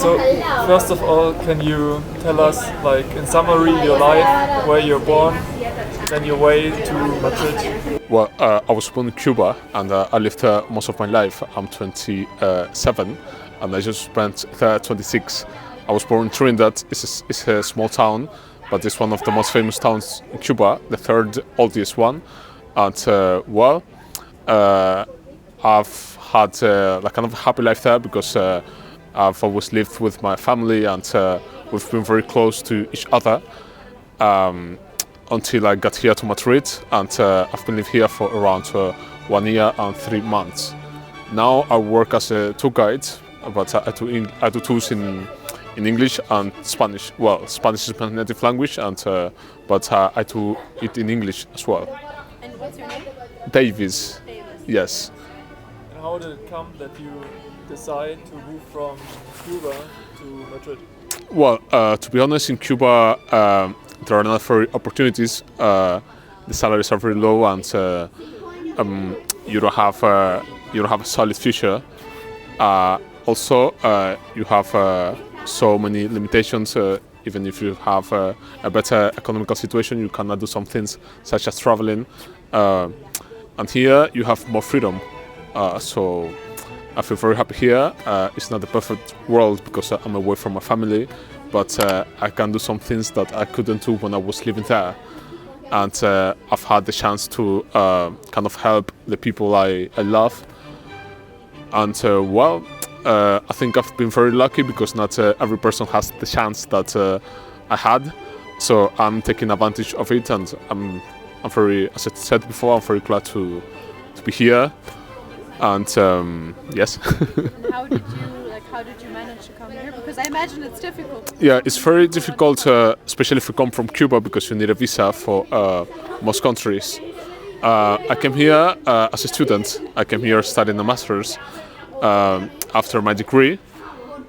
So, first of all, can you tell us, like, in summary, your life, where you're born, then your way to Madrid? Well, I was born in Cuba and I lived there most of my life. I'm 27 and I just spent there 26. I was born in Trinidad. It's a small town, but it's one of the most famous towns in Cuba, the third oldest one. And I've had like kind of a happy life there because I've always lived with my family and we've been very close to each other. Until I got here to Madrid, and I've been living here for around 1 year and 3 months. Now I work as a tour guide, but I do tours in English and Spanish. Well, Spanish is my native language, and but I do it in English as well. And what's your name? Davis. Davis. Yes. And how did it come that you decide to move from Cuba to Madrid? Well, to be honest, in Cuba there are not very opportunities. The salaries are very low, and you don't have a solid future. Also, you have so many limitations. Even if you have a better economical situation, you cannot do some things such as traveling. And here you have more freedom. So I feel very happy here. It's not the perfect world because I'm away from my family, but I can do some things that I couldn't do when I was living there. And I've had the chance to kind of help the people I love. And I think I've been very lucky because not every person has the chance that I had. So I'm taking advantage of it, and I'm very, as I said before, I'm very glad to be here. And yes. And how did you manage to come here? Because I imagine it's difficult. Yeah, it's very difficult, especially if you come from Cuba, because you need a visa for most countries. I came here as a student. I came here studying a master's after my degree,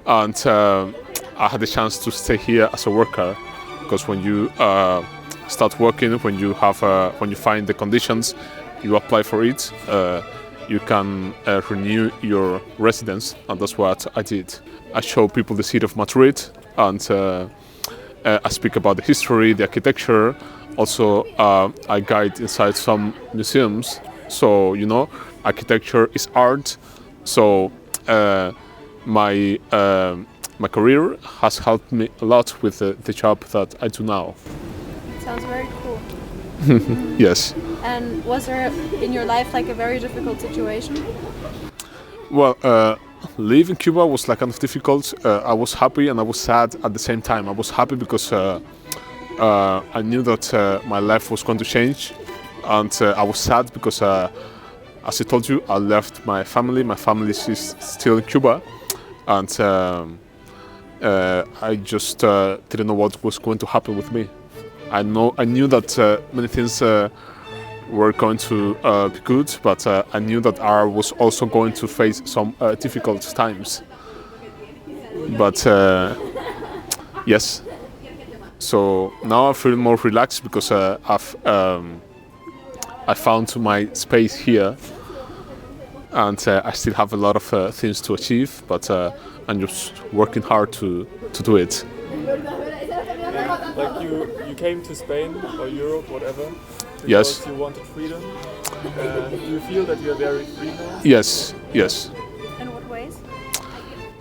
and I had the chance to stay here as a worker. Because when you start working, when you find the conditions, you apply for it. You can renew your residence, and that's what I did. I show people the city of Madrid, and I speak about the history, the architecture. Also, I guide inside some museums. So, you know, architecture is art. So, my career has helped me a lot with the job that I do now. Sounds very cool. Yes. And was there in your life like a very difficult situation? Well, leaving Cuba was like kind of difficult. I was happy and I was sad at the same time. I was happy because I knew that my life was going to change, and I was sad because, as I told you, I left my family. My family is still in Cuba, and I just didn't know what was going to happen with me. I knew that many things were going to be good, but I knew that I was also going to face some difficult times. But yes, so now I feel more relaxed because I found my space here, and I still have a lot of things to achieve, but I'm just working hard to do it. Like you came to Spain or Europe, whatever, because Yes. you wanted freedom. Do you feel that you are very free now? Yes. In what ways?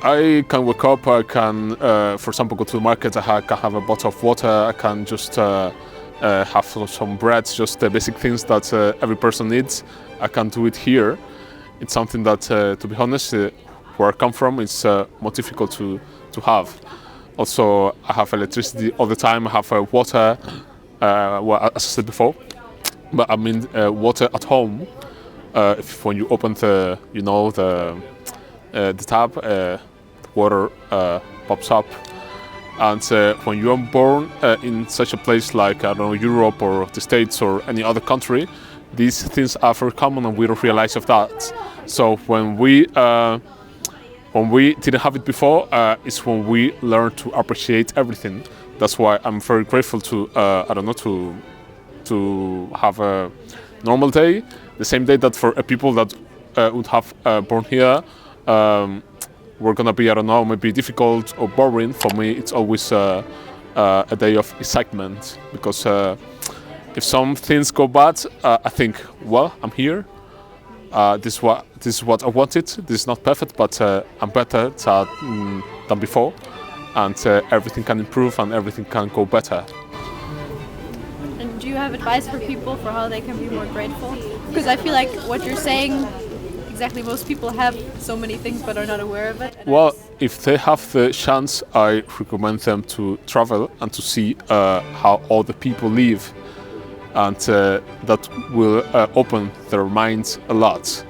I can wake up, I can, for example, go to the market, can have a bottle of water, I can just have some bread, just the basic things that every person needs. I can do it here. It's something that, to be honest, where I come from, it's more difficult to have. Also, I have electricity all the time, I have water, well, as I said before, but I mean water at home. When you open the tap, water pops up. And when you are born in such a place like, I don't know, Europe or the States or any other country, these things are very common and we don't realize of that. So when we didn't have it before, it's when we learn to appreciate everything. That's why I'm very grateful to, to have a normal day, the same day that for people that would have born here, were gonna be, I don't know, maybe difficult or boring. For me, it's always a day of excitement, because if some things go bad, I think, well, I'm here. This is what I wanted. This is not perfect, but I'm better than before, and everything can improve and everything can go better. And do you have advice for people for how they can be more grateful? Because I feel like what you're saying, exactly, most people have so many things but are not aware of it. Well, if they have the chance, I recommend them to travel and to see how all the people live, and that will open their minds a lot.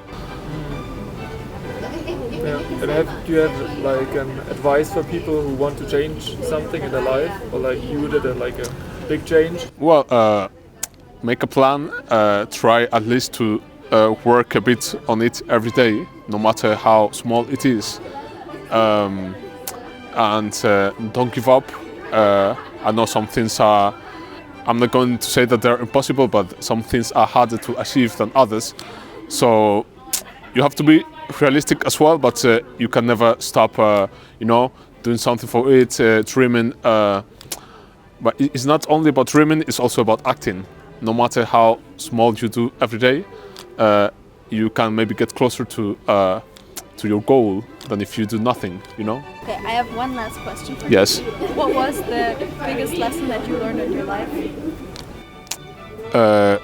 Yeah. And do you have like an advice for people who want to change something in their life, or like you did like a big change? Well, make a plan. Try at least to work a bit on it every day, no matter how small it is, and don't give up. I know some things are, I'm not going to say that they're impossible, but some things are harder to achieve than others. So you have to be realistic as well, but you can never stop, doing something for it, dreaming. But it's not only about dreaming, it's also about acting. No matter how small you do every day, you can maybe get closer to your goal than if you do nothing, Okay, I have one last question for Yes. you. What was the biggest lesson that you learned in your life? That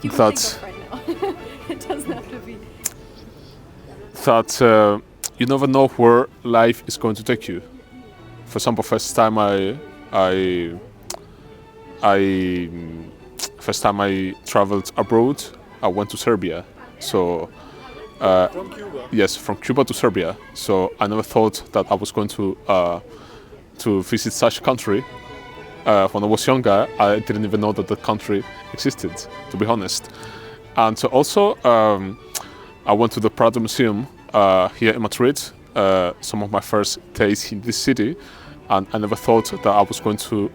you can That's- think of right now. It doesn't have to be. That you never know where life is going to take you. For example, first time I traveled abroad, I went to Serbia. So From Cuba. yes, from Cuba to Serbia. So I never thought that I was going to visit such a country. When I was younger, I didn't even know that the country existed, to be honest. And so also, I went to the Prado Museum here in Madrid. Some of my first days in this city, and I never thought that I was going to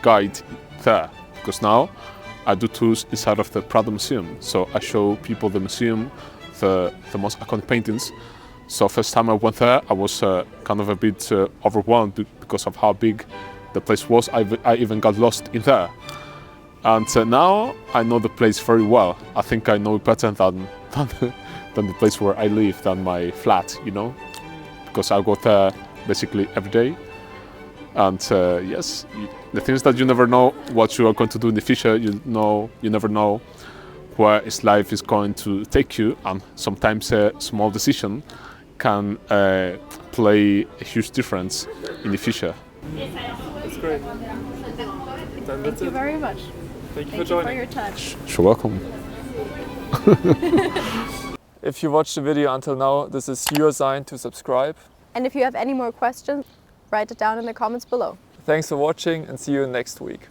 guide there, because now I do tours inside of the Prado Museum. So I show people the museum, the most iconic paintings. So first time I went there, I was kind of a bit overwhelmed because of how big the place was. I even got lost in there. And now I know the place very well. I think I know it better than the place where I live, than my flat, because I go there basically every day. And yes, the thing is that you never know what you are going to do in the future. You never know where life is going to take you, and sometimes a small decision can play a huge difference in the future. That's great. Then that's Thank you it. very much. Thank you for Thank you for joining. your time. You're welcome. If you watched the video until now, this is your sign to subscribe. And if you have any more questions, write it down in the comments below. Thanks for watching, and see you next week.